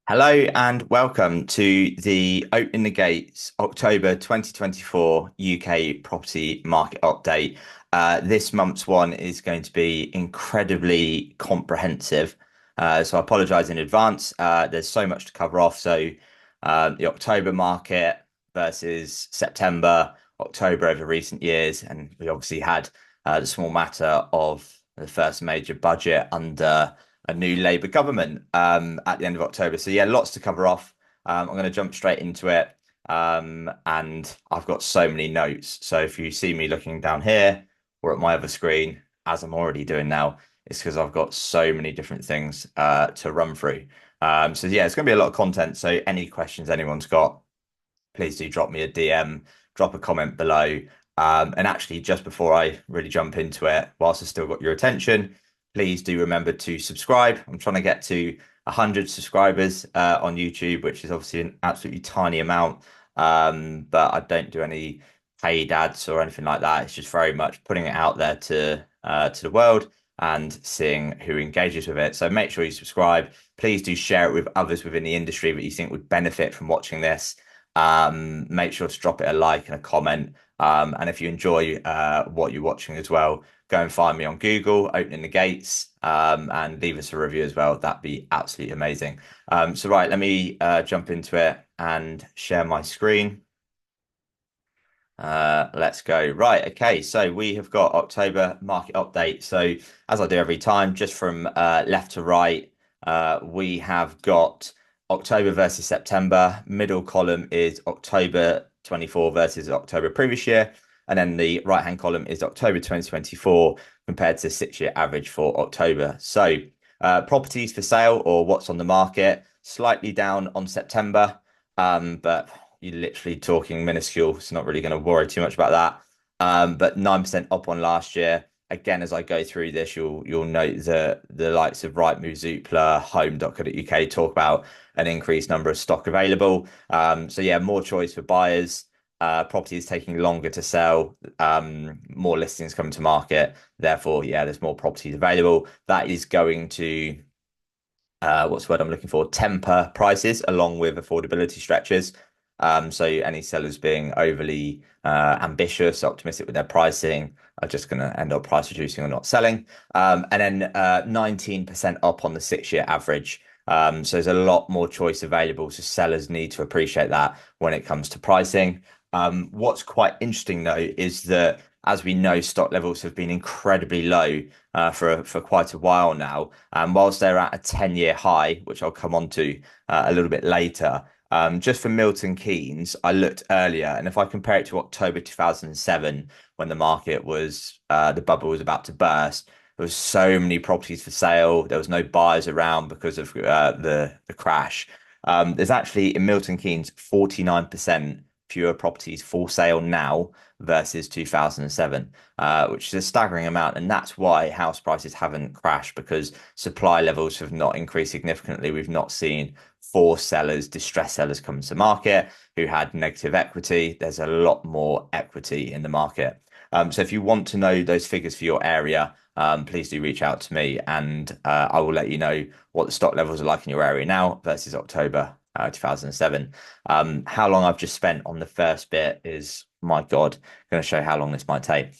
Hello and welcome to the Opening the Gates October 2024 UK property market update. This month's one is going to be incredibly comprehensive. So I apologize in advance. There's so much to cover off. The October market versus September, October over recent years. And we obviously had the small matter of the first major budget under a new Labour government at the end of October. So yeah, lots to cover off. I'm going to jump straight into it. And I've got so many notes. So if you see me looking down here or at my other screen, as I'm already doing now, it's because I've got so many different things to run through. So yeah, it's going to be a lot of content. So any questions anyone's got, please do drop me a DM, drop a comment below. And actually, just before I really jump into it, whilst I've still got your attention, please do remember to subscribe. I'm trying to get to 100 subscribers on YouTube, which is obviously an absolutely tiny amount. But I don't do any paid ads or anything like that. It's just very much putting it out there to the world and seeing who engages with it. So make sure you subscribe. Please do share it with others within the industry that you think would benefit from watching this. Make sure to drop it a like and a comment. And if you enjoy what you're watching as well, go and find me on Google, Opening the Gates, and leave us a review as well. That'd be absolutely amazing. So right, let me jump into it and share my screen. Let's go. Right, okay, so we have got October market update. So as I do every time, just from left to right, we have got October versus September. Middle column is October 24 versus October previous year. And then the right-hand column is October 2024 compared to 6-year average for October. So properties for sale or what's on the market, slightly down on September, but you're literally talking minuscule. It's not really going to worry too much about that. But 9% up on last year. Again, as I go through this, you'll note that the likes of Rightmove, Zoopla, Home.co.uk talk about an increased number of stock available. So yeah, more choice for buyers. Property is taking longer to sell. More listings coming to market. Therefore, yeah, there's more properties available. That is going to what's the word I'm looking for? Temper prices along with affordability stretches. So any sellers being overly ambitious, optimistic with their pricing are just going to end up price reducing or not selling. And then 19% up on the 6-year average. So there's a lot more choice available. So sellers need to appreciate that when it comes to pricing. What's quite interesting though is that as we know, stock levels have been incredibly low for quite a while now. And whilst they're at a 10-year high, which I'll come on to a little bit later, just for Milton Keynes, I looked earlier, and if I compare it to October 2007, when the market was the bubble was about to burst, there was so many properties for sale. There was no buyers around because of the crash. There's actually in Milton Keynes 49% fewer properties for sale now versus 2007, which is a staggering amount. And that's why house prices haven't crashed because supply levels have not increased significantly. We've not seen forced sellers, distressed sellers come to market who had negative equity. There's a lot more equity in the market. So if you want to know those figures for your area, please do reach out to me and I will let you know what the stock levels are like in your area now versus October 2007. How long I've just spent on the first bit is, my God, going to show how long this might take.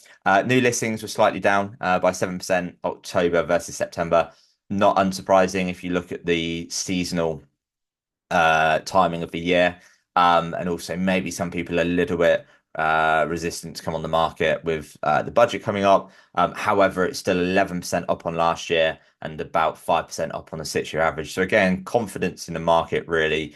New listings were slightly down by 7% October versus September. Not unsurprising if you look at the seasonal timing of the year. And also maybe some people are a little bit resistant to come on the market with the budget coming up. However, it's still 11% up on last year and about 5% up on the 6-year average. So again, confidence in the market really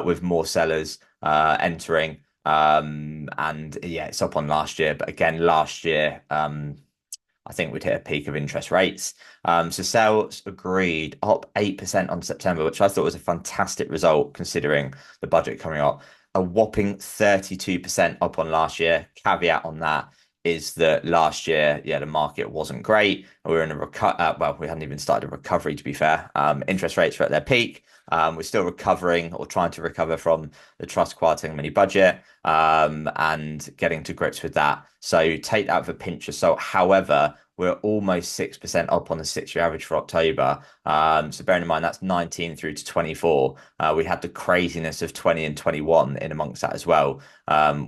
with more sellers entering. And yeah, it's up on last year. But again, last year, I think we'd hit a peak of interest rates. So sales agreed up 8% on September, which I thought was a fantastic result considering the budget coming up. A whopping 32% up on last year. Caveat on that is that last year, yeah, the market wasn't great. We were in a well, we hadn't even started a recovery, to be fair. Interest rates were at their peak. We're still recovering or trying to recover from the trust quieting mini budget and getting to grips with that. So take that with a pinch of salt. However, we're almost 6% up on the 6-year average for October. So bearing in mind that's 19 through to 24. We had the craziness of 20 and 21 in amongst that as well,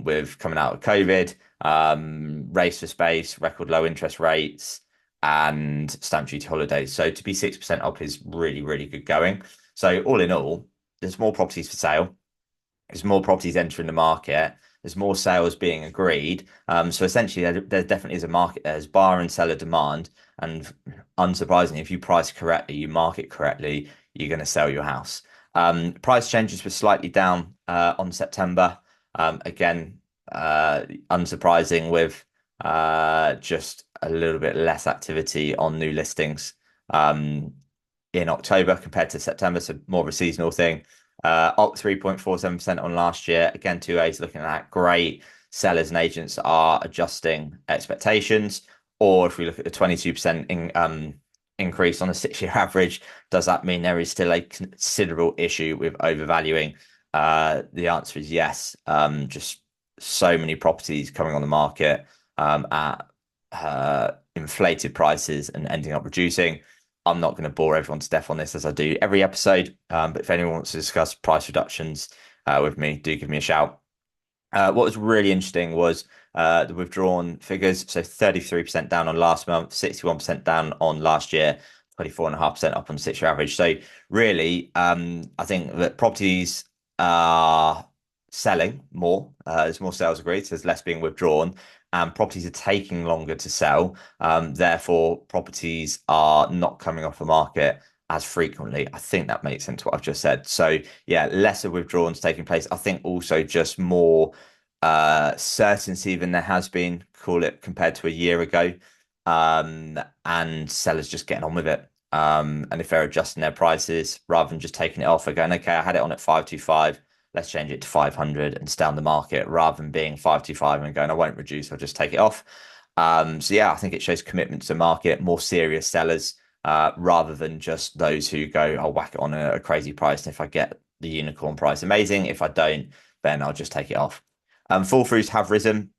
with coming out of COVID, race for space, record low interest rates, and stamp duty holidays. So to be 6% up is really, really good going. So all in all, there's more properties for sale. There's more properties entering the market. There's more sales being agreed. So essentially, there definitely is a market. There's buyer and seller demand, and unsurprisingly, if you price correctly, you market correctly, you're going to sell your house. Price changes were slightly down on September. Again, unsurprising with just a little bit less activity on new listings in October compared to September, so more of a seasonal thing. Up 3.47% on last year. Again, 2A's looking at that. Great. Sellers and agents are adjusting expectations. Or if we look at the 22% increase on a 6-year average, does that mean there is still a considerable issue with overvaluing? The answer is yes. Just so many properties coming on the market at inflated prices and ending up reducing. I'm not going to bore everyone to death on this as I do every episode. But if anyone wants to discuss price reductions with me, do give me a shout. What was really interesting was the withdrawn figures. So 33% down on last month, 61% down on last year, 24.5% up on 6-year average. So really, I think that properties are selling more. There's more sales agreed, so there's less being withdrawn, and properties are taking longer to sell. Therefore, properties are not coming off the market as frequently. I think that makes sense what I've just said. So yeah, lesser withdrawals taking place. I think also just more certainty than there has been, call it, compared to a year ago. And sellers just getting on with it. And if they're adjusting their prices rather than just taking it off, they're going, okay, I had it on at 525. Let's change it to 500 and stay on the market rather than being 525 and going, I won't reduce, I'll just take it off. So yeah, I think it shows commitment to the market, more serious sellers, rather than just those who go, I'll whack it on a crazy price. And if I get the unicorn price, amazing. If I don't, then I'll just take it off. Fall throughs have risen.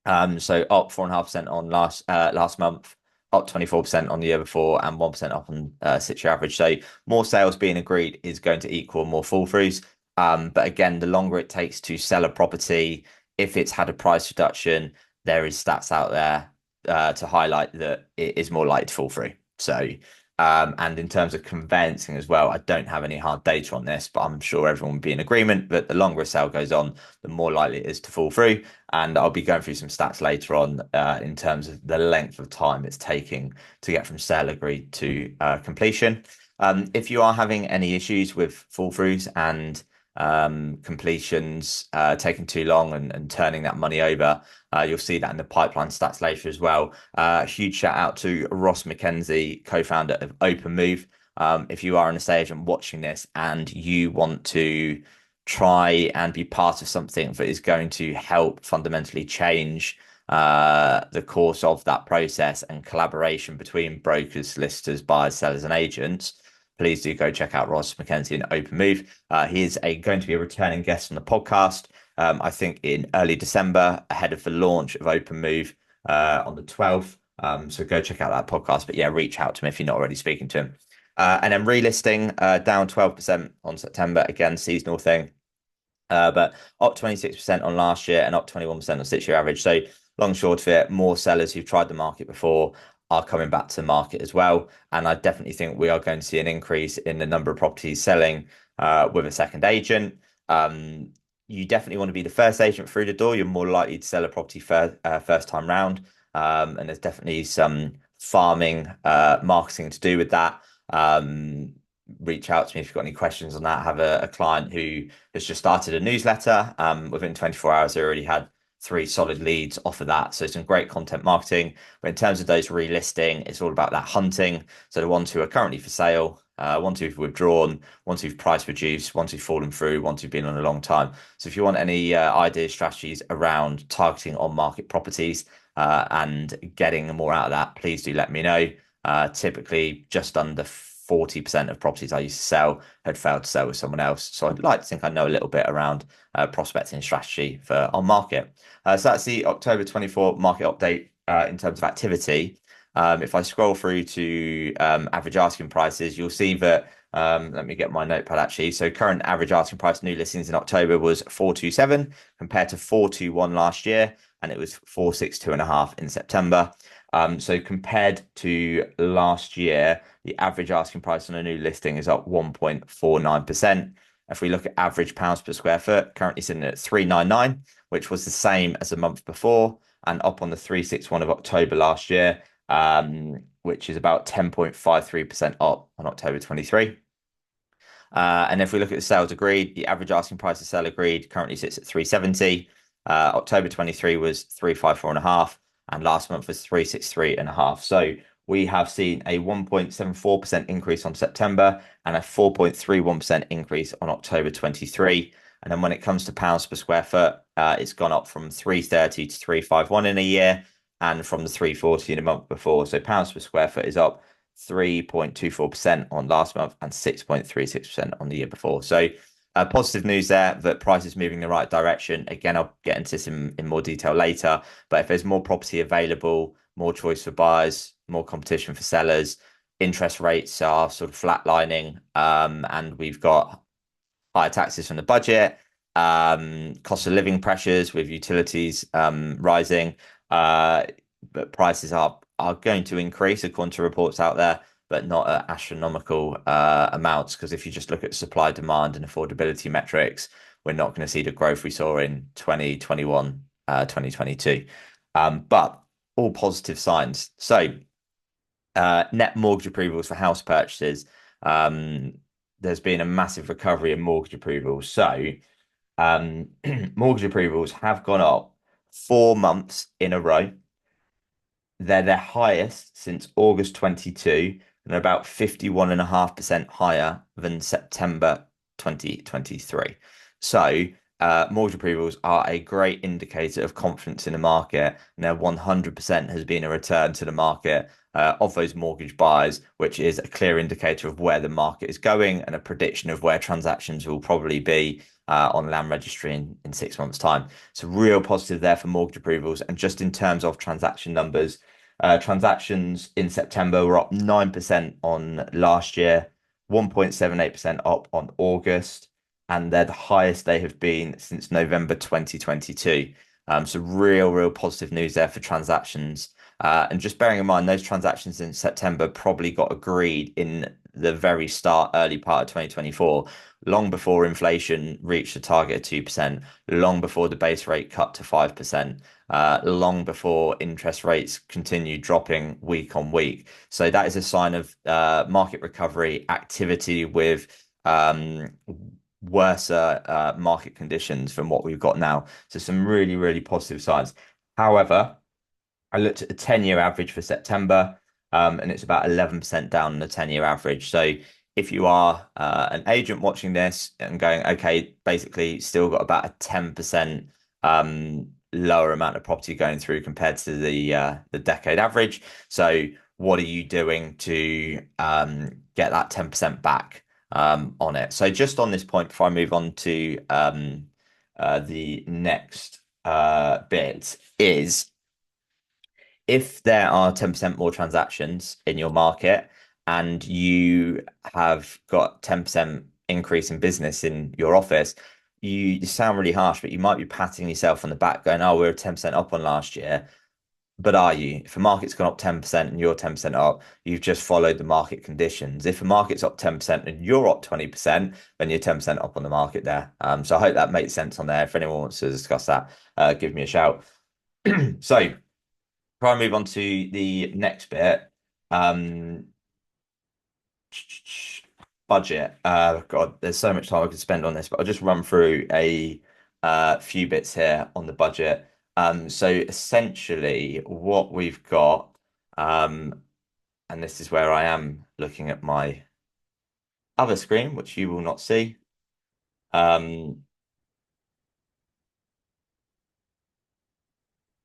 So up 4.5% on last month, up 24% on the year before, and 1% up on 6-year average. So more sales being agreed is going to equal more fall throughs. But again, the longer it takes to sell a property, if it's had a price reduction, there is stats out there to highlight that it is more likely to fall through. So, and in terms of conveyancing as well, I don't have any hard data on this, but I'm sure everyone would be in agreement that the longer a sale goes on, the more likely it is to fall through. And I'll be going through some stats later on in terms of the length of time it's taking to get from sale agreed to completion. If you are having any issues with fall throughs and completions taking too long and turning that money over, you'll see that in the pipeline stats later as well. Huge shout out to Ross McKenzie, co-founder of OpenMove. If you are an estate agent watching this and you want to try and be part of something that is going to help fundamentally change the course of that process and collaboration between brokers, solicitors, buyers, sellers, and agents, please do go check out Ross McKenzie and OpenMove. He is going to be a returning guest on the podcast, I think in early December, ahead of the launch of OpenMove on the 12th. So go check out that podcast. But yeah, reach out to him if you're not already speaking to him. And then relisting down 12% on September, again, seasonal thing. But up 26% on last year and up 21% on 6-year average. So long short of it, more sellers who've tried the market before are coming back to the market as well. And I definitely think we are going to see an increase in the number of properties selling with a second agent. You definitely want to be the first agent through the door. You're more likely to sell a property first time round. And there's definitely some farming marketing to do with that. Reach out to me if you've got any questions on that. I have a client who has just started a newsletter. Within 24 hours, they already had 3 solid leads off of that. So some great content marketing. But in terms of those relisting, it's all about that hunting. So the ones who are currently for sale, ones who've withdrawn, ones who've price reduced, ones who've fallen through, ones who've been on a long time. So if you want any ideas, strategies around targeting on market properties and getting more out of that, please do let me know. Typically just under 40% of properties I used to sell had failed to sell with someone else. So I'd like to think I know a little bit around prospecting strategy for on market. So that's the October 24 market update in terms of activity. If I scroll through to average asking prices, you'll see that let me get my notepad actually. So current average asking price new listings in October was 427 compared to 421 last year, and it was 462 and a half in September. So compared to last year, the average asking price on a new listing is up 1.49%. If we look at average pounds per square foot, currently sitting at 399, which was the same as a month before and up on the 361 of October last year, which is about 10.53% up on October 23. And if we look at the sales agreed, the average asking price of sale agreed currently sits at 370. October 23 was 354 and a half, and last month was 363 and a half. So we have seen a 1.74% increase on September and a 4.31% increase on October 23. And then when it comes to pounds per square foot, it's gone up from 330 to 351 in a year and from the 340 in a month before. So pounds per square foot is up 3.24% on last month and 6.36% on the year before. So positive news there that price is moving in the right direction. Again, I'll get into this in more detail later, but if there's more property available, more choice for buyers, more competition for sellers, interest rates are sort of flatlining, and we've got higher taxes from the budget, cost of living pressures with utilities rising, but prices are going to increase according to reports out there, but not at astronomical amounts. Because if you just look at supply, demand, and affordability metrics, we're not going to see the growth we saw in 2021, 2022. But all positive signs. So net mortgage approvals for house purchases. There's been a massive recovery in mortgage approvals. So mortgage approvals have gone up 4 months in a row. They're their highest since August 22 and about 51.5% higher than September 2023. So mortgage approvals are a great indicator of confidence in the market, and there 100% has been a return to the market of those mortgage buyers, which is a clear indicator of where the market is going and a prediction of where transactions will probably be on Land Registry in 6 months' time. So real positive there for mortgage approvals. And just in terms of transaction numbers, transactions in September were up 9% on last year, 1.78% up on August, and they're the highest they have been since November 2022. So real positive news there for transactions. And just bearing in mind, those transactions in September probably got agreed in the very early part of 2024, long before inflation reached the target of 2%, long before the base rate cut to 5%, long before interest rates continued dropping week on week. So that is a sign of market recovery activity with worse market conditions from what we've got now. So some really positive signs. However, I looked at the 10-year average for September, and it's about 11% down on the 10-year average. So if you are an agent watching this and going, okay, basically still got about a 10% lower amount of property going through compared to the decade average. So what are you doing to get that 10% back on it? So just on this point, before I move on to the next bit, is if there are 10% more transactions in your market and you have got 10% increase in business in your office, you sound really harsh, but you might be patting yourself on the back going, oh, we're 10% up on last year. But are you? If the market's gone up 10% and you're 10% up, you've just followed the market conditions. If the market's up 10% and you're up 20%, then you're 10% up on the market there. So I hope that makes sense on there. If anyone wants to discuss that, give me a shout. So before I move on to the next bit, budget. God, there's so much time I could spend on this, but I'll just run through a few bits here on the budget. So essentially, what we've got, and this is where I am looking at my other screen, which you will not see.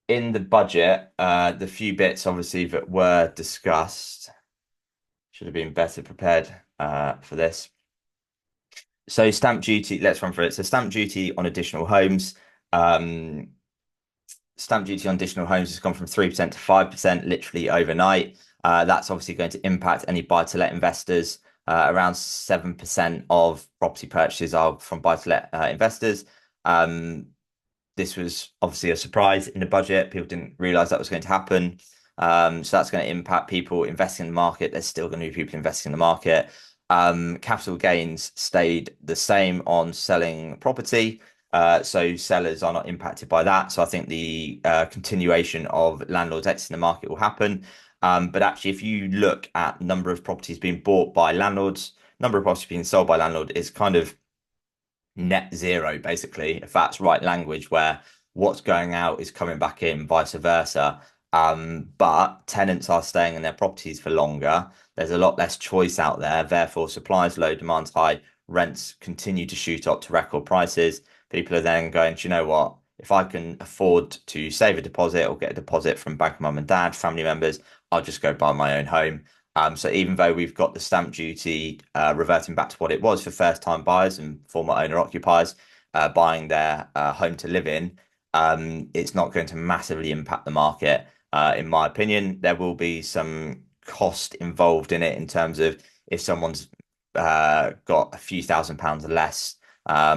In the budget, the few bits obviously that were discussed should have been better prepared for this. So stamp duty, let's run through it. So stamp duty on additional homes. stamp duty on additional homes has gone from 3% to 5% literally overnight. That's obviously going to impact any buy-to-let investors. Around 7% of property purchases are from buy-to-let investors. Um, this was obviously a surprise in the budget. People didn't realize that was going to happen. So that's going to impact people investing in the market. There's still going to be people investing in the market. Capital gains stayed the same on selling property. So sellers are not impacted by that. So I think the continuation of landlords exiting the market will happen. But actually, if you look at number of properties being bought by landlords, number of properties being sold by landlord is kind of net zero, basically, if that's right language, where what's going out is coming back in, vice versa. But tenants are staying in their properties for longer. There's a lot less choice out there. Therefore, supply's low, demand's high, rents continue to shoot up to record prices. People are then going, do you know what? If I can afford to save a deposit or get a deposit from bank mum and dad, family members, I'll just go buy my own home. So even though we've got the stamp duty reverting back to what it was for first-time buyers and former owner-occupiers buying their home to live in, it's not going to massively impact the market. In my opinion, there will be some cost involved in it in terms of if someone's got a few £1,000s less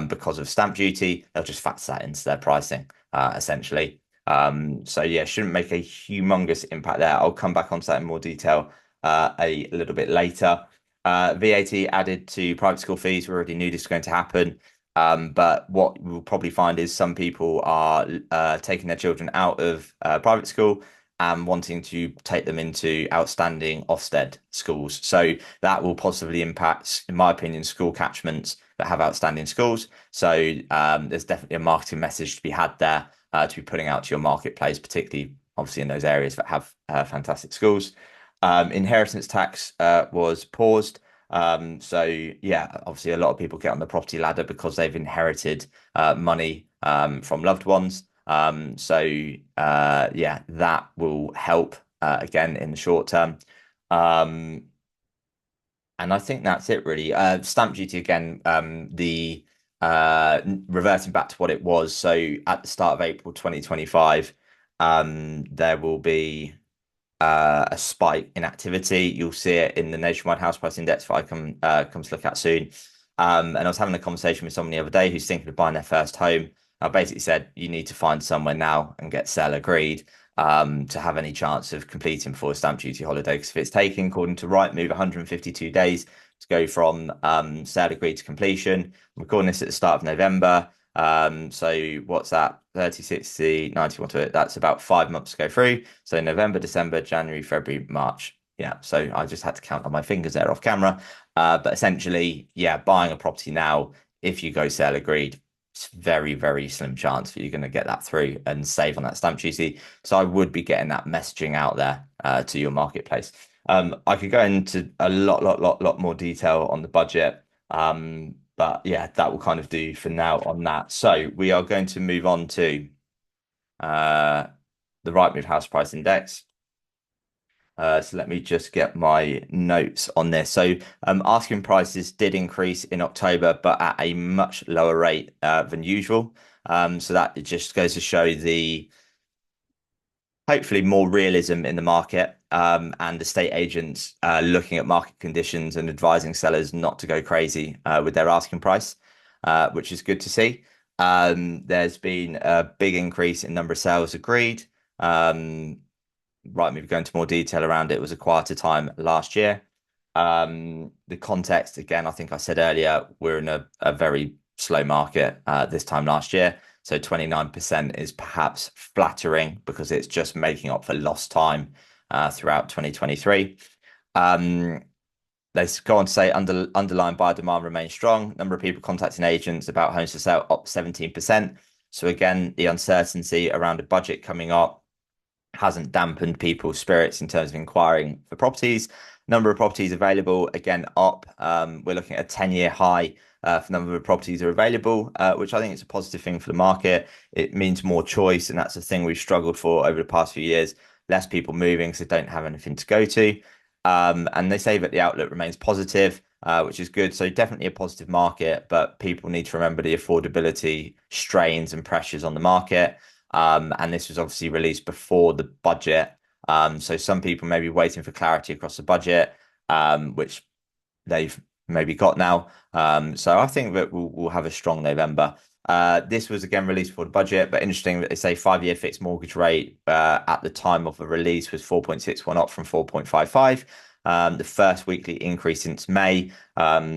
because of stamp duty, they'll just factor that into their pricing, essentially. So yeah, shouldn't make a humongous impact there. I'll come back onto that in more detail a little bit later. VAT added to private school fees. We already knew this was going to happen. But what we'll probably find is some people are taking their children out of private school and wanting to take them into outstanding Ofsted schools. So that will positively impact, in my opinion, school catchments that have outstanding schools. So there's definitely a marketing message to be had there to be putting out to your marketplace, particularly obviously in those areas that have fantastic schools. Inheritance tax was paused. So yeah, obviously a lot of people get on the property ladder because they've inherited money from loved ones. Yeah, that will help again in the short term. Um, and I think that's it really. Stamp duty again, the reverting back to what it was. So at the start of April 2025, there will be a spike in activity. You'll see it in the nationwide house price index that I come to look at soon. And I was having a conversation with someone the other day who's thinking of buying their first home. I basically said you need to find somewhere now and get sale agreed to have any chance of completing before the stamp duty holiday. Because if it's taking, according to Rightmove, 152 days to go from sale agreed to completion, I'm recording this at the start of November. So what's that? 30, 60, 91 to it. That's about 5 months to go through. So November, December, January, February, March. Yeah. So I just had to count on my fingers there off camera. But essentially, yeah, buying a property now, if you go sale agreed, it's very, very slim chance that you're going to get that through and save on that stamp duty. So I would be getting that messaging out there to your marketplace. I could go into a lot more detail on the budget. But yeah, that will kind of do for now on that. So we are going to move on to the Rightmove House Price Index. So let me just get my notes on this. So asking prices did increase in October, but at a much lower rate than usual. So that just goes to show the hopefully more realism in the market and estate agents looking at market conditions and advising sellers not to go crazy with their asking price, which is good to see. There's been a big increase in number of sales agreed. Right, maybe go into more detail around it. It was a quieter time last year. The context, again, I think I said earlier, we're in a very slow market this time last year. So 29% is perhaps flattering because it's just making up for lost time throughout 2023. They go on to say underlying buyer demand remains strong. Number of people contacting agents about homes for sale up 17%. So again, the uncertainty around a budget coming up hasn't dampened people's spirits in terms of inquiring for properties. Number of properties available, again, up. We're looking at a 10-year high for number of properties are available, which I think is a positive thing for the market. It means more choice, and that's a thing we've struggled for over the past few years. Less people moving, so don't have anything to go to. And they say that the outlook remains positive, which is good. So definitely a positive market, but people need to remember the affordability strains and pressures on the market. And this was obviously released before the budget. So some people may be waiting for clarity across the budget, which they've maybe got now. So I think that we'll have a strong November. This was again released for the budget, but interesting that they say 5-year fixed mortgage rate at the time of the release was 4.61 up from 4.55. The first weekly increase since May.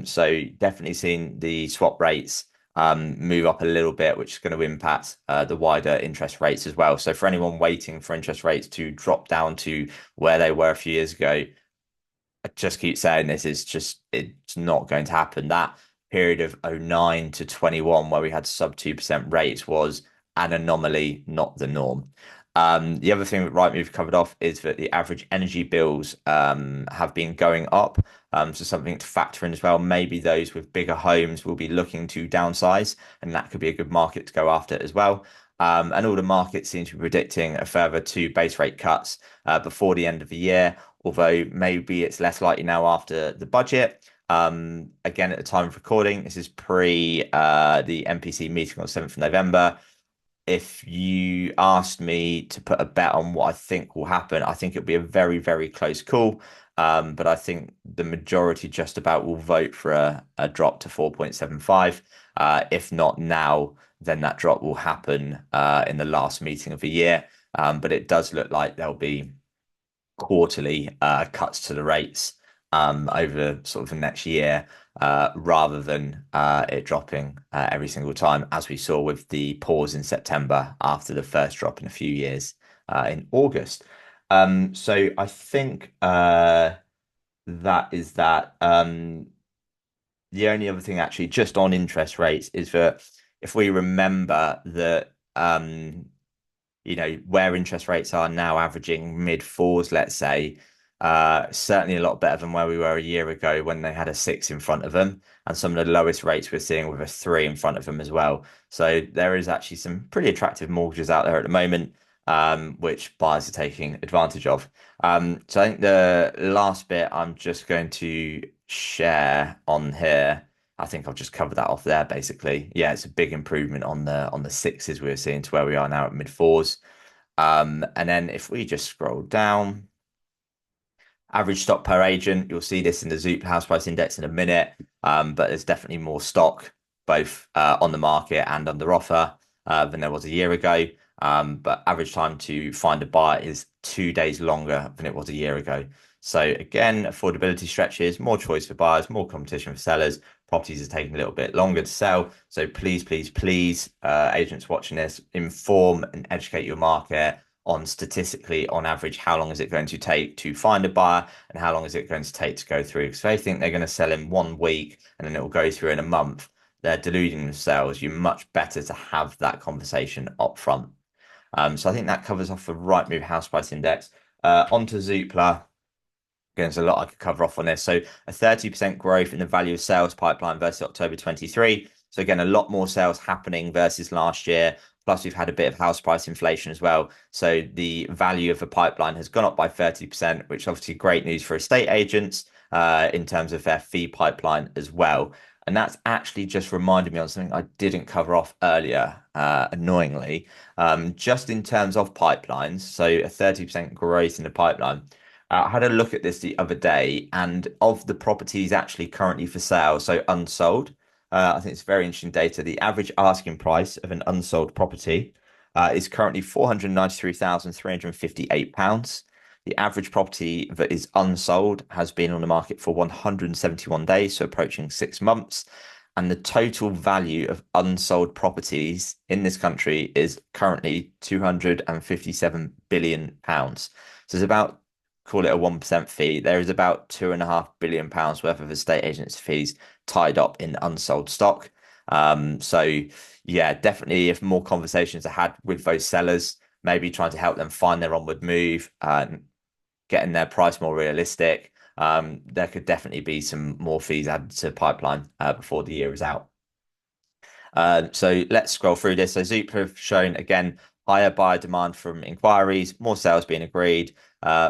So definitely seen the swap rates move up a little bit, which is going to impact the wider interest rates as well. So for anyone waiting for interest rates to drop down to where they were a few years ago, I just keep saying this is just it's not going to happen. That period of '09 to 21 where we had sub 2% rates was an anomaly, not the norm. The other thing that Rightmove covered off is that the average energy bills have been going up. So something to factor in as well. Maybe those with bigger homes will be looking to downsize, and that could be a good market to go after as well. And all the markets seem to be predicting a further two base rate cuts before the end of the year, although maybe it's less likely now after the budget. Again, at the time of recording, this is pre the MPC meeting on the 7th of November. If you asked me to put a bet on what I think will happen, I think it'll be a very, very close call. But I think the majority just about will vote for a drop to 4.75. If not now, then that drop will happen in the last meeting of the year. But it does look like there'll be quarterly cuts to the rates over sort of the next year rather than it dropping every single time, as we saw with the pause in September after the first drop in a few years in August. So I think that is that. The only other thing actually just on interest rates is that if we remember that where interest rates are now averaging mid fours, let's say, certainly a lot better than where we were a year ago when they had a six in front of them, and some of the lowest rates we're seeing with a three in front of them as well. So there is actually some pretty attractive mortgages out there at the moment, which buyers are taking advantage of. So I think the last bit I'm just going to share on here. I think I'll just cover that off there basically. Yeah, it's a big improvement on the sixes we were seeing to where we are now at mid fours. And then if we just scroll down, average stock per agent, you'll see this in the Zoop house price index in a minute. But there's definitely more stock both on the market and under offer than there was a year ago. But average time to find a buyer is 2 days longer than it was a year ago. So again, affordability stretches, more choice for buyers, more competition for sellers. Properties are taking a little bit longer to sell. So please, please, please, agents watching this, inform and educate your market on statistically, on average, how long is it going to take to find a buyer and how long is it going to take to go through? Because they think they're going to sell in 1 week and then it will go through in a month. They're deluding themselves. You're much better to have that conversation up front. So I think that covers off the Rightmove house price index. Onto Zoopla. Again, there's a lot I could cover off on this. So a 30% growth in the value of sales pipeline versus October 23. So again, a lot more sales happening versus last year. Plus, we've had a bit of house price inflation as well. So the value of the pipeline has gone up by 30%, which is obviously great news for estate agents in terms of their fee pipeline as well. And that's actually just reminded me on something I didn't cover off earlier, annoyingly. Just in terms of pipelines, so a 30% growth in the pipeline. I had a look at this the other day, and of the properties actually currently for sale, so unsold, I think it's very interesting data. The average asking price of an unsold property is currently £493,358. The average property that is unsold has been on the market for 171 days, so approaching 6 months. And the total value of unsold properties in this country is currently £257 billion. So it's about, call it a 1% fee. There is about £2.5 billion worth of estate agents fees tied up in unsold stock. So yeah, definitely if more conversations are had with those sellers, maybe trying to help them find their onward move, getting their price more realistic, there could definitely be some more fees added to the pipeline before the year is out. So let's scroll through this. So Zoop have shown again higher buyer demand from inquiries, more sales being agreed,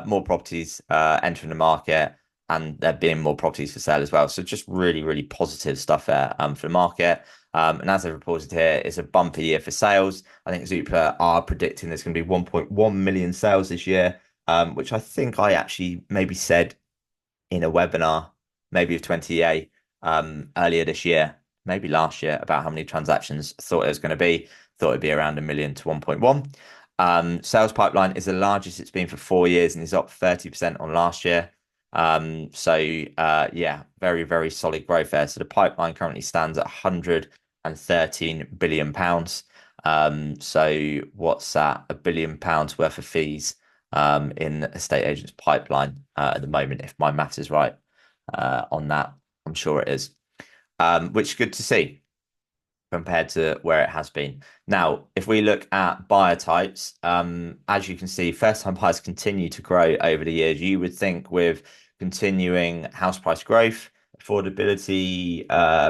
more properties entering the market. and there being more properties for sale as well. So just really, really positive stuff there for the market. And as I reported here, it's a bumper year for sales. I think Zoopla are predicting there's going to be 1.1 million sales this year, which I think I actually maybe said in a webinar, maybe of 28 earlier this year, maybe last year, about how many transactions I thought it was going to be. Thought it'd be around a million to 1.1. Sales pipeline is the largest it's been for 4 years and is up 30% on last year. Yeah, very, very solid growth there. So the pipeline currently stands at 113 billion pounds. So what's that? £1 billion worth of fees in estate agents pipeline at the moment, if my math is right on that. I'm sure it is, which is good to see compared to where it has been. Now, if we look at buyer types, as you can see, first-time buyers continue to grow over the years. You would think with continuing house price growth, affordability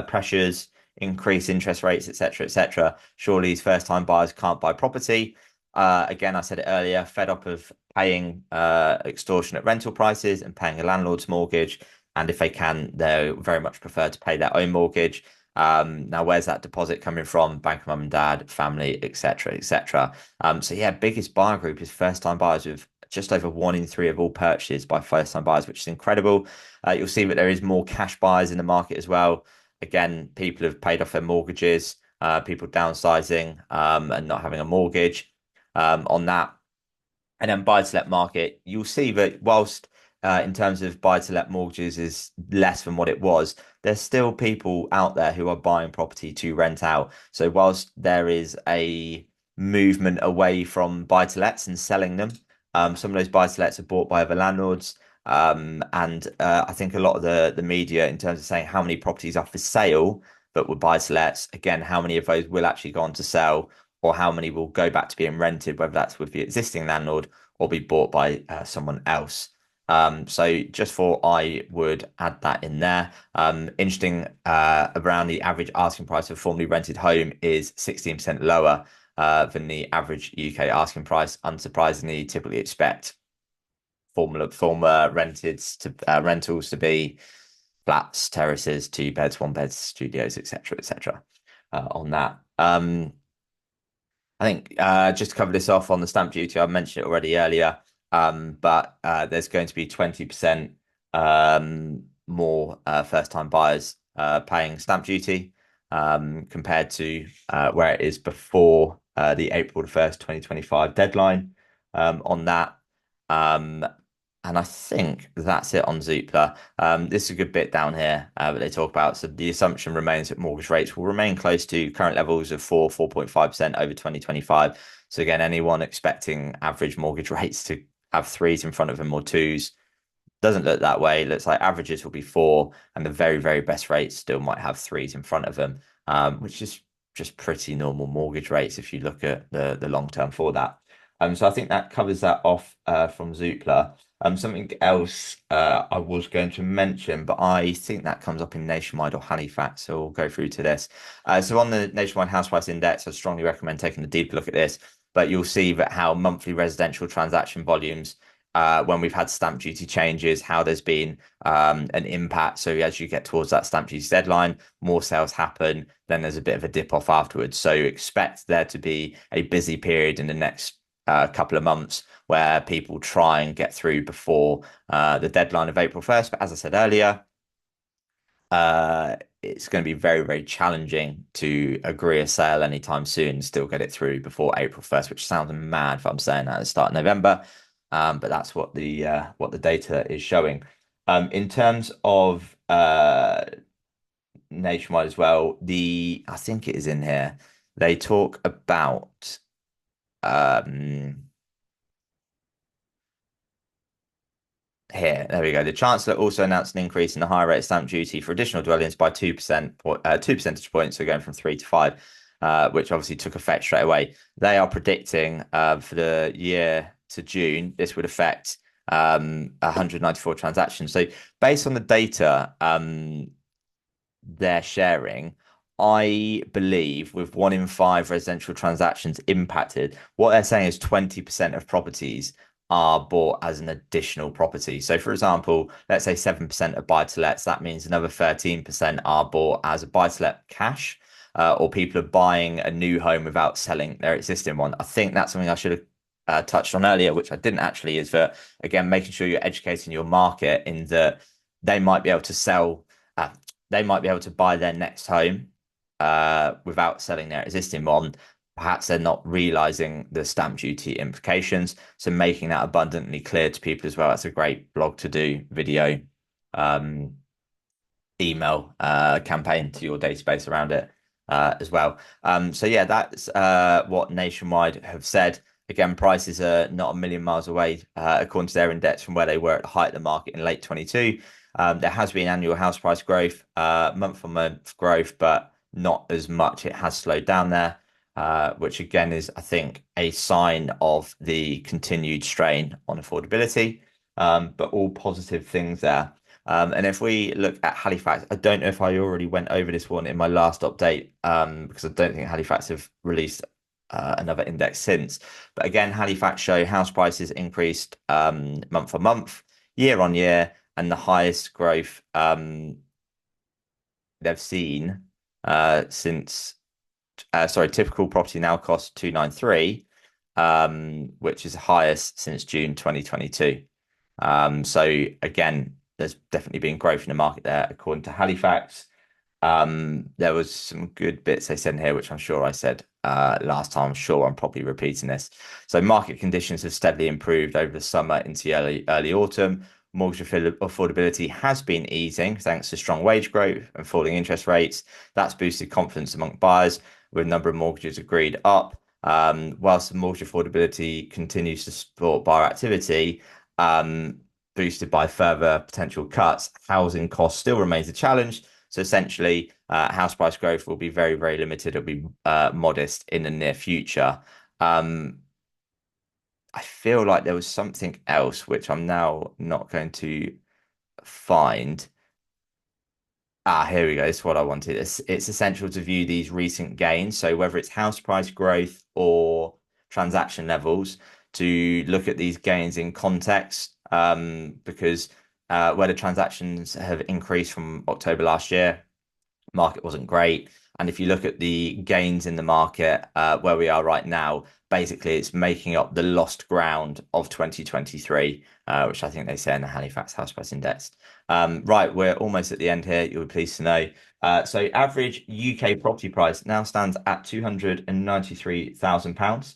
pressures, increased interest rates, etc., surely these first-time buyers can't buy property. Again, I said it earlier, fed up of paying extortionate rental prices and paying a landlord's mortgage. And if they can, they very much prefer to pay their own mortgage. Now, where's that deposit coming from? Bank of mum and dad, family, etc. So yeah, biggest buyer group is first-time buyers, with just over 1 in 3 of all purchases by first-time buyers, which is incredible. You'll see that there is more cash buyers in the market as well. Again, people have paid off their mortgages, people downsizing and not having a mortgage on that. And then buy-to-let market, you'll see that whilst in terms of buy-to-let mortgages is less than what it was, there's still people out there who are buying property to rent out. So whilst there is a movement away from buy-to-lets and selling them, some of those buy-to-lets are bought by other landlords. And I think a lot of the media, in terms of saying how many properties are for sale that were buy-to-lets, again, how many of those will actually go on to sell, or how many will go back to being rented, whether that's with the existing landlord or be bought by someone else. So just thought I would add that in there. Interesting, around the average asking price of a formerly rented home is 16% lower than the average UK asking price. Unsurprisingly, you typically expect former rentals to be flats, terraces, 2 beds, 1 beds, studios, etc. On that. I think just to cover this off on the stamp duty, I mentioned it already earlier, but there's going to be 20% more first-time buyers paying stamp duty compared to where it is before the April 1st, 2025 deadline on that. And I think that's it on Zoopla. This is a good bit down here that they talk about. So the assumption remains that mortgage rates will remain close to current levels of 4.5% over 2025. So again, anyone expecting average mortgage rates to have threes in front of them or twos doesn't look that way. It looks like averages will be 4, and the very, very best rates still might have threes in front of them, which is just pretty normal mortgage rates if you look at the long term for that. So I think that covers that off from Zoopla. Something else I was going to mention, but I think that comes up in Nationwide or Halifax, so we'll go through to this. So on the Nationwide House Price Index, I strongly recommend taking a deeper look at this, but you'll see that how monthly residential transaction volumes, when we've had stamp duty changes, how there's been an impact. So as you get towards that stamp duty deadline, more sales happen, then there's a bit of a dip off afterwards. So expect there to be a busy period in the next couple of months where people try and get through before the deadline of April 1st. But as I said earlier, it's going to be very, very challenging to agree a sale anytime soon and still get it through before April 1st, which sounds mad if I'm saying that at the start of November. But that's what the data is showing. In terms of Nationwide as well, I think it is in here. They talk about here, there we go. The Chancellor also announced an increase in the higher rate of stamp duty for additional dwellings by 2 percentage points, so going from 3 to 5, which obviously took effect straight away. They are predicting for the year to June, this would affect 194 transactions. So based on the data they're sharing, I believe with 1 in 5 residential transactions impacted, what they're saying is 20% of properties are bought as an additional property. So, for example, let's say 7% of buy-to-lets, that means another 13% are bought as a buy-to-let cash, or people are buying a new home without selling their existing one. I think that's something I should have touched on earlier, which I didn't actually, is that, again, making sure you're educating your market in that they might be able to sell, uh, they might be able to buy their next home without selling their existing one. Perhaps they're not realizing the stamp duty implications. So making that abundantly clear to people as well. That's a great blog to do, video, um, email campaign to your database around it as well. So yeah, that's what Nationwide have said. Again, prices are not a million miles away, according to their index, from where they were at the height of the market in late 22. There has been annual house price growth, month-on-month growth, but not as much. It has slowed down there, which again is, I think, a sign of the continued strain on affordability. But all positive things there. And if we look at Halifax, I don't know if I already went over this one in my last update, because I don't think Halifax have released another index since. But again, Halifax show house prices increased month on month, year on year, and the highest growth they've seen since, sorry, typical property now costs 293, which is the highest since June 2022. So again, there's definitely been growth in the market there, according to Halifax. There was some good bits they said in here, which I'm sure I said last time. I'm sure I'm probably repeating this. So market conditions have steadily improved over the summer into early autumn. Mortgage affordability has been easing thanks to strong wage growth and falling interest rates. That's boosted confidence among buyers, with a number of mortgages agreed up. Whilst the mortgage affordability continues to support buyer activity, boosted by further potential cuts, housing costs still remains a challenge. So essentially, house price growth will be very, very limited. It'll be modest in the near future. I feel like there was something else which I'm now not going to find. Ah, here we go. This is what I wanted. It's essential to view these recent gains. So whether it's house price growth or transaction levels, to look at these gains in context, because where the transactions have increased from October last year, market wasn't great. And if you look at the gains in the market, where we are right now, basically it's making up the lost ground of 2023, which I think they say in the Halifax House Price Index. Right, we're almost at the end here. You'll be pleased to know. So average UK property price now stands at £293,000.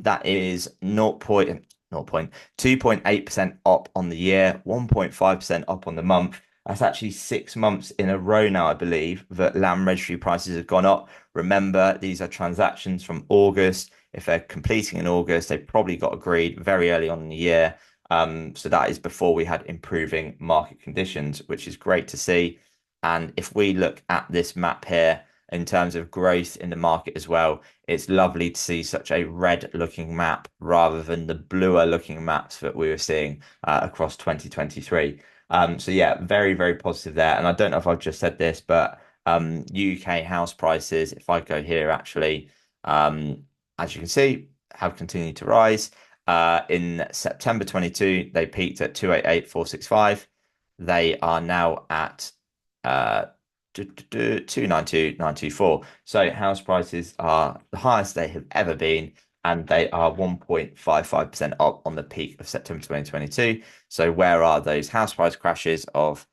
That is 2.8% up on the year, 1.5% up on the month. That's actually 6 months in a row now, I believe, that land registry prices have gone up. Remember, these are transactions from August. If they're completing in August, they probably got agreed very early on in the year. So that is before we had improving market conditions, which is great to see. And if we look at this map here in terms of growth in the market as well, it's lovely to see such a red looking map rather than the bluer looking maps that we were seeing across 2023. So yeah, very, very positive there. And I don't know if I've just said this, but UK house prices, if I go here actually, as you can see, have continued to rise. In September 22, they peaked at 288,465. They are now at 292,924. So house prices are the highest they have ever been, and they are 1.55% up on the peak of September 2022. So where are those house price crashes of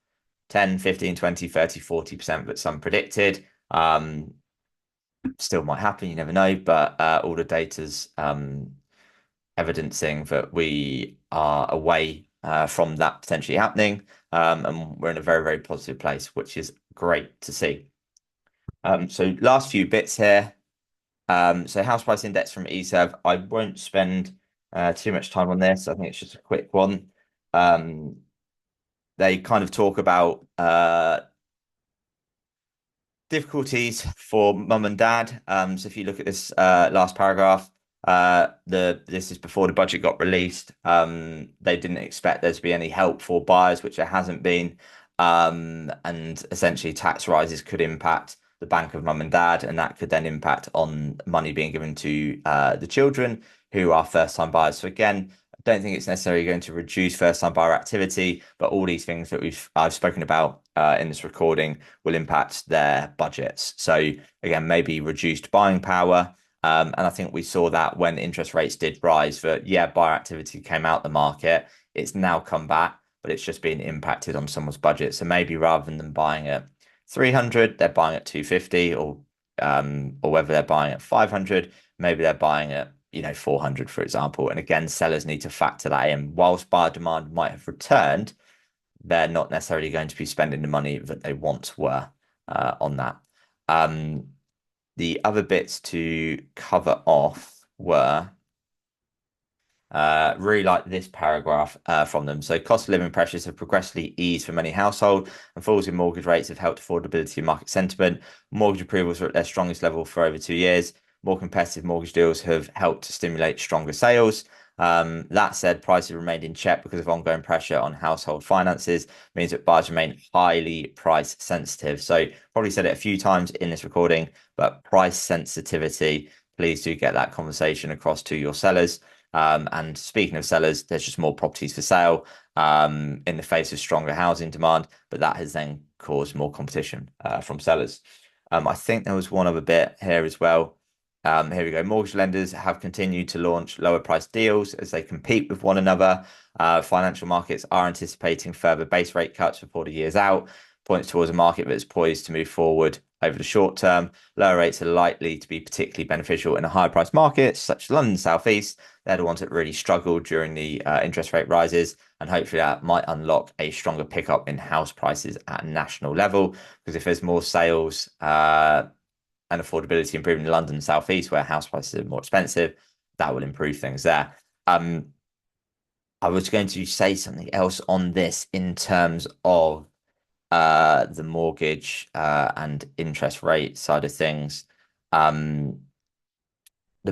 10, 15, 20, 30, 40% that some predicted? Still might happen, you never know, but all the data's evidencing that we are away from that potentially happening, and we're in a very, very positive place, which is great to see. So last few bits here. So house price index from ESEV, I won't spend too much time on this. I think it's just a quick one. They kind of talk about difficulties for mum and dad. So if you look at this last paragraph, this is before the budget got released. They didn't expect there to be any help for buyers, which there hasn't been. And essentially tax rises could impact the bank of mum and dad, and that could then impact on money being given to the children who are first-time buyers. So again, Don't think it's necessarily going to reduce first-time buyer activity, but all these things that I've spoken about in this recording will impact their budgets. So again, maybe reduced buying power. And I think we saw that when interest rates did rise, that yeah, buyer activity came out the market. It's now come back, but it's just been impacted on someone's budget. So maybe rather than them buying at 300, they're buying at 250, or whether they're buying at 500, maybe they're buying at 400, for example. And again, sellers need to factor that in. Whilst buyer demand might have returned, they're not necessarily going to be spending the money that they once were on that. The other bits to cover off were really like this paragraph from them. So cost of living pressures have progressively eased for many households, and falls in mortgage rates have helped affordability and market sentiment. Mortgage approvals are at their strongest level for over 2 years. More competitive mortgage deals have helped to stimulate stronger sales. That said, prices remained in check because of ongoing pressure on household finances, means that buyers remain highly price sensitive. So probably said it a few times in this recording, but price sensitivity, please do get that conversation across to your sellers. And speaking of sellers, there's just more properties for sale in the face of stronger housing demand, but that has then caused more competition from sellers. I think there was one other bit here as well. Here we go. Mortgage lenders have continued to launch lower price deals as they compete with one another. Financial markets are anticipating further base rate cuts before the year's out, points towards a market that is poised to move forward over the short term. Lower rates are likely to be particularly beneficial in a higher price market such as London South East. They're the ones that really struggled during the interest rate rises, and hopefully that might unlock a stronger pickup in house prices at a national level. Because if there's more sales and affordability improving in London South East, where house prices are more expensive, that will improve things there. I was going to say something else on this in terms of the mortgage and interest rate side of things. The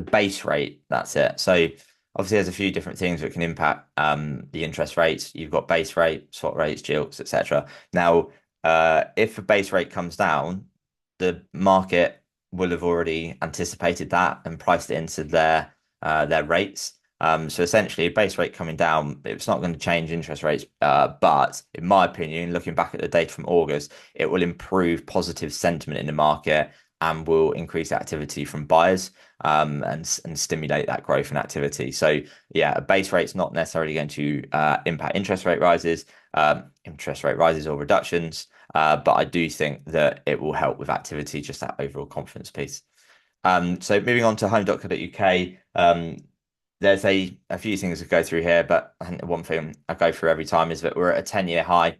base rate, that's it. So obviously there's a few different things that can impact the interest rates. You've got base rate, swap rates, gilts, etc. Now, if the base rate comes down, the market will have already anticipated that and priced it into their rates. So essentially, a base rate coming down, it's not going to change interest rates. But in my opinion, looking back at the data from August, it will improve positive sentiment in the market and will increase activity from buyers and stimulate that growth and activity. So yeah, a base rate's not necessarily going to impact interest rate rises or reductions. But I do think that it will help with activity, just that overall confidence piece. So moving on to home.co.uk, there's a few things to go through here, but I think the one thing I go through every time is that we're at a 10-year high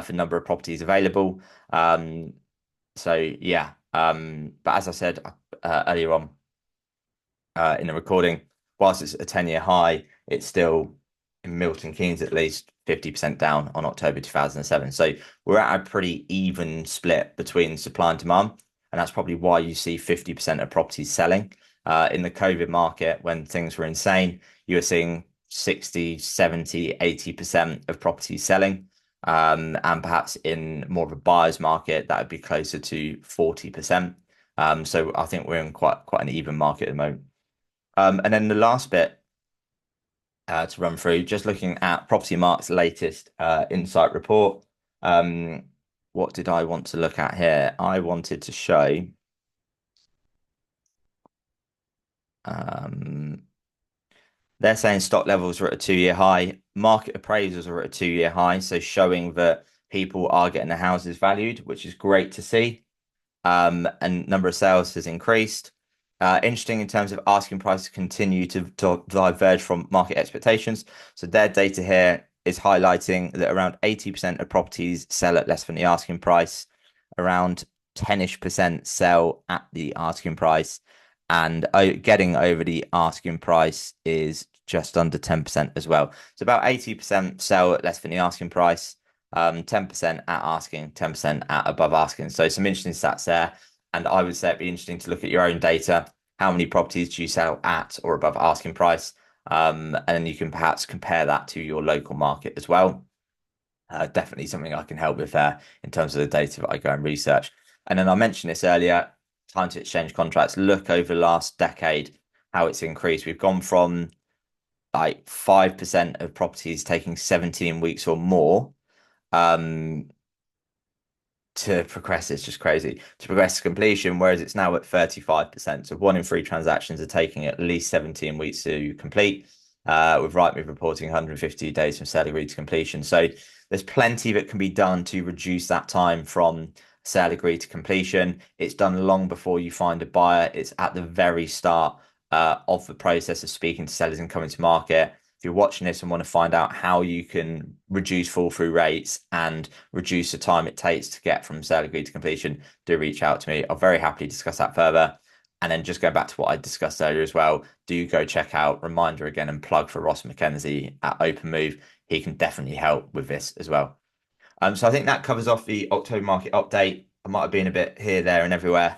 for number of properties available. So yeah, but as I said earlier on in the recording, whilst it's a 10-year high, it's still, in Milton Keynes at least, 50% down on October 2007. So we're at a pretty even split between supply and demand. And that's probably why you see 50% of properties selling. In the COVID market, when things were insane, you were seeing 60, 70, 80% of properties selling. And perhaps in more of a buyer's market, that would be closer to 40%. So I think we're in quite an even market at the moment. And then the last bit to run through, just looking at Property Mark's latest insight report. What did I want to look at here? I wanted to show they're saying stock levels are at a 2-year high. Market appraisals are at a 2-year high, so showing that people are getting their houses valued, which is great to see. And number of sales has increased. Interesting in terms of asking prices continue to diverge from market expectations. So their data here is highlighting that around 80% of properties sell at less than the asking price, around 10-ish% sell at the asking price, and getting over the asking price is just under 10% as well. So about 80% sell at less than the asking price, 10% at asking, 10% at above asking. So some interesting stats there. And I would say it'd be interesting to look at your own data. How many properties do you sell at or above asking price? And you can perhaps compare that to your local market as well. Definitely something I can help with there in terms of the data that I go and research. And then I mentioned this earlier, time to exchange contracts. Look over the last decade how it's increased. We've gone from like 5% of properties taking 17 weeks or more um to progress. It's just crazy to progress to completion, whereas it's now at 35%. So one in three transactions are taking at least 17 weeks to complete, with Rightmove reporting 150 days from sale agreed to completion. So there's plenty that can be done to reduce that time from sale agreed to completion. It's done long before you find a buyer. It's at the very start of the process of speaking to sellers and coming to market. If you're watching this and want to find out how you can reduce fall through rates and reduce the time it takes to get from sale agreed to completion, do reach out to me. I'll very happily discuss that further. And then just going back to what I discussed earlier as well, do go check out, reminder again, and plug for Ross McKenzie at OpenMove. He can definitely help with this as well. So I think that covers off the October market update. I might have been a bit here, there, and everywhere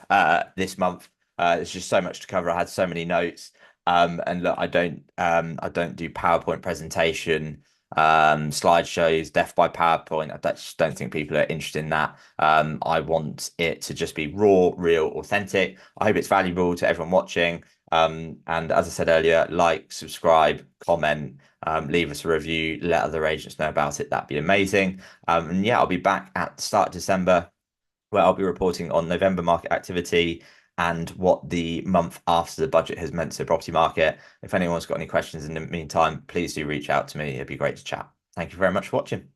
this month. There's just so much to cover. I had so many notes. And look, I don't do PowerPoint presentation, slideshows, death by PowerPoint. Just don't think people are interested in that. I want it to just be raw, real, authentic. I hope it's valuable to everyone watching. And as I said earlier, like, subscribe, comment, leave us a review, let other agents know about it. That'd be amazing. And yeah, I'll be back at the start of December, where I'll be reporting on November market activity and what the month after the budget has meant to the property market. If anyone's got any questions in the meantime, please do reach out to me. It'd be great to chat. Thank you very much for watching.